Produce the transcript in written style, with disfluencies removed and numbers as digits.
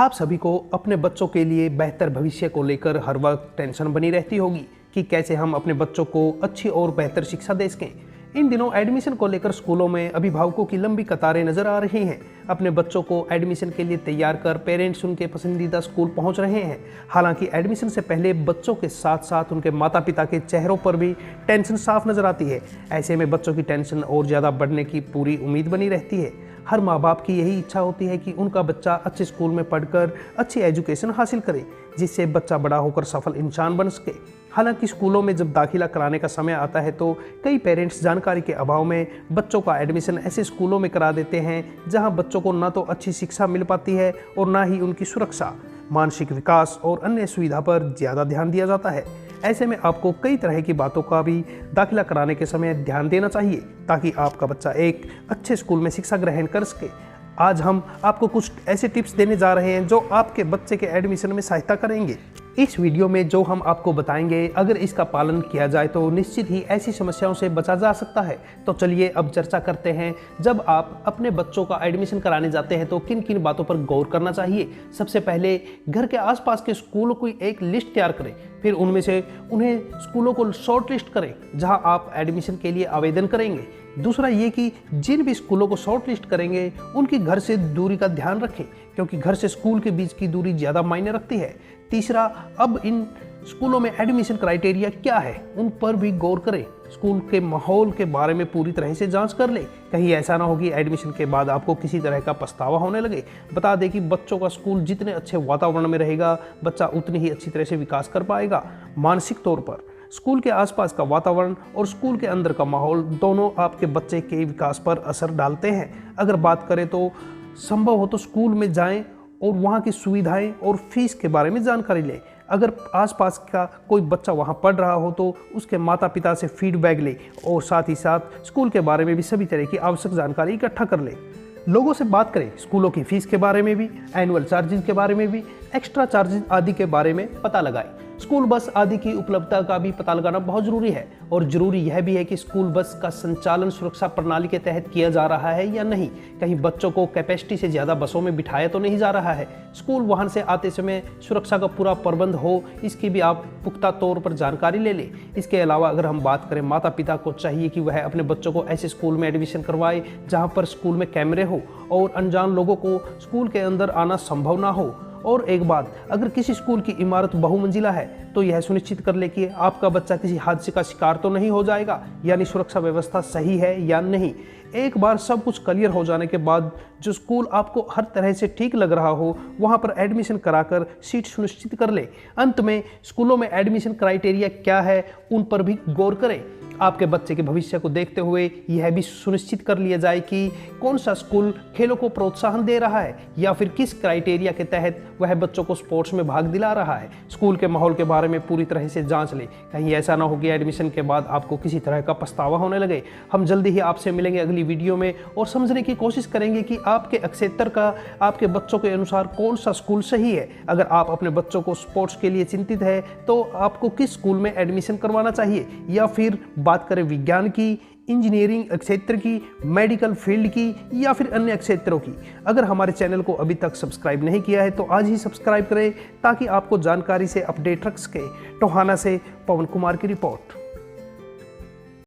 आप सभी को अपने बच्चों के लिए बेहतर भविष्य को लेकर हर वक्त टेंशन बनी रहती होगी कि कैसे हम अपने बच्चों को अच्छी और बेहतर शिक्षा दे सकें। इन दिनों एडमिशन को लेकर स्कूलों में अभिभावकों की लंबी कतारें नजर आ रही हैं। अपने बच्चों को एडमिशन के लिए तैयार कर पेरेंट्स उनके पसंदीदा स्कूल पहुंच रहे हैं। हालांकि एडमिशन से पहले बच्चों के साथ साथ उनके माता पिता के चेहरों पर भी टेंशन साफ नजर आती है। ऐसे में बच्चों की टेंशन और ज़्यादा बढ़ने की पूरी उम्मीद बनी रहती है। हर माँ बाप की यही इच्छा होती है कि उनका बच्चा अच्छे स्कूल में पढ़कर अच्छी एजुकेशन हासिल करे, जिससे बच्चा बड़ा होकर सफल इंसान बन सके। हालांकि स्कूलों में जब दाखिला कराने का समय आता है तो कई पेरेंट्स जानकारी के अभाव में बच्चों का एडमिशन ऐसे स्कूलों में करा देते हैं जहां बच्चों को ना तो अच्छी शिक्षा मिल पाती है और ना ही उनकी सुरक्षा, मानसिक विकास और अन्य सुविधा पर ज़्यादा ध्यान दिया जाता है। ऐसे में आपको कई तरह की बातों का भी दाखिला कराने के समय ध्यान देना चाहिए ताकि आपका बच्चा एक अच्छे स्कूल में शिक्षा ग्रहण कर सके। आज हम आपको कुछ ऐसे टिप्स देने जा रहे हैं जो आपके बच्चे के एडमिशन में सहायता करेंगे। इस वीडियो में जो हम आपको बताएंगे, अगर इसका पालन किया जाए तो निश्चित ही ऐसी समस्याओं से बचा जा सकता है। तो चलिए अब चर्चा करते हैं, जब आप अपने बच्चों का एडमिशन कराने जाते हैं तो किन किन बातों पर गौर करना चाहिए। सबसे पहले घर के आसपास के स्कूलों की एक लिस्ट तैयार करें, फिर उनमें से उन्हें स्कूलों को शॉर्ट लिस्ट करें जहां आप एडमिशन के लिए आवेदन करेंगे। दूसरा ये कि जिन भी स्कूलों को शॉर्ट लिस्ट करेंगे उनकी घर से दूरी का ध्यान रखें, क्योंकि घर से स्कूल के बीच की दूरी ज़्यादा मायने रखती है। तीसरा, अब इन स्कूलों में एडमिशन क्राइटेरिया क्या है उन पर भी गौर करें। स्कूल के माहौल के बारे में पूरी तरह से जांच कर लें, कहीं ऐसा ना हो कि एडमिशन के बाद आपको किसी तरह का पछतावा होने लगे। बता दें कि बच्चों का स्कूल जितने अच्छे वातावरण में रहेगा, बच्चा उतनी ही अच्छी तरह से विकास कर पाएगा। मानसिक तौर पर स्कूल के आसपास का वातावरण और स्कूल के अंदर का माहौल दोनों आपके बच्चे के विकास पर असर डालते हैं। अगर बात करें तो संभव हो तो स्कूल में जाएं और वहाँ की सुविधाएं और फीस के बारे में जानकारी लें। अगर आसपास का कोई बच्चा वहाँ पढ़ रहा हो तो उसके माता पिता से फीडबैक लें और साथ ही साथ स्कूल के बारे में भी सभी तरह की आवश्यक जानकारी इकट्ठा कर लें। लोगों से बात करें, स्कूलों की फीस के बारे में भी, एनुअल चार्जेस के बारे में भी, एक्स्ट्रा चार्जेस आदि के बारे में पता लगाएं। स्कूल बस आदि की उपलब्धता का भी पता लगाना बहुत ज़रूरी है और ज़रूरी यह भी है कि स्कूल बस का संचालन सुरक्षा प्रणाली के तहत किया जा रहा है या नहीं। कहीं बच्चों को कैपेसिटी से ज़्यादा बसों में बिठाया तो नहीं जा रहा है। स्कूल वाहन से आते समय सुरक्षा का पूरा प्रबंध हो, इसकी भी आप पुख्ता तौर पर जानकारी ले लें। इसके अलावा अगर हम बात करें, माता पिता को चाहिए कि वह अपने बच्चों को ऐसे स्कूल में एडमिशन करवाए जहाँ पर स्कूल में कैमरे हो और अनजान लोगों को स्कूल के अंदर आना संभव ना हो। और एक बात, अगर किसी स्कूल की इमारत बहुमंजिला है तो यह सुनिश्चित कर ले कि आपका बच्चा किसी हादसे का शिकार तो नहीं हो जाएगा, यानी सुरक्षा व्यवस्था सही है या नहीं। एक बार सब कुछ क्लियर हो जाने के बाद जो स्कूल आपको हर तरह से ठीक लग रहा हो वहां पर एडमिशन कराकर सीट सुनिश्चित कर ले। अंत में स्कूलों में एडमिशन क्राइटेरिया क्या है उन पर भी गौर करें। आपके बच्चे के भविष्य को देखते हुए यह भी सुनिश्चित कर लिया जाए कि कौन सा स्कूल खेलों को प्रोत्साहन दे रहा है या फिर किस क्राइटेरिया के तहत वह बच्चों को स्पोर्ट्स में भाग दिला रहा है। स्कूल के माहौल के बारे में पूरी तरह से जांच लें, कहीं ऐसा ना हो कि एडमिशन के बाद आपको किसी तरह का पछतावा होने लगे। हम जल्दी ही आपसे मिलेंगे अगली वीडियो में और समझने की कोशिश करेंगे कि आपके क्षेत्र का, आपके बच्चों के अनुसार कौन सा स्कूल सही है। अगर आप अपने बच्चों को स्पोर्ट्स के लिए चिंतित है तो आपको किस स्कूल में एडमिशन करवाना चाहिए, या फिर बात करें विज्ञान की, इंजीनियरिंग क्षेत्र की, मेडिकल फील्ड की या फिर अन्य क्षेत्रों की। अगर हमारे चैनल को अभी तक सब्सक्राइब नहीं किया है तो आज ही सब्सक्राइब करें ताकि आपको जानकारी से अपडेट रख सके। टोहाना से पवन कुमार की रिपोर्ट।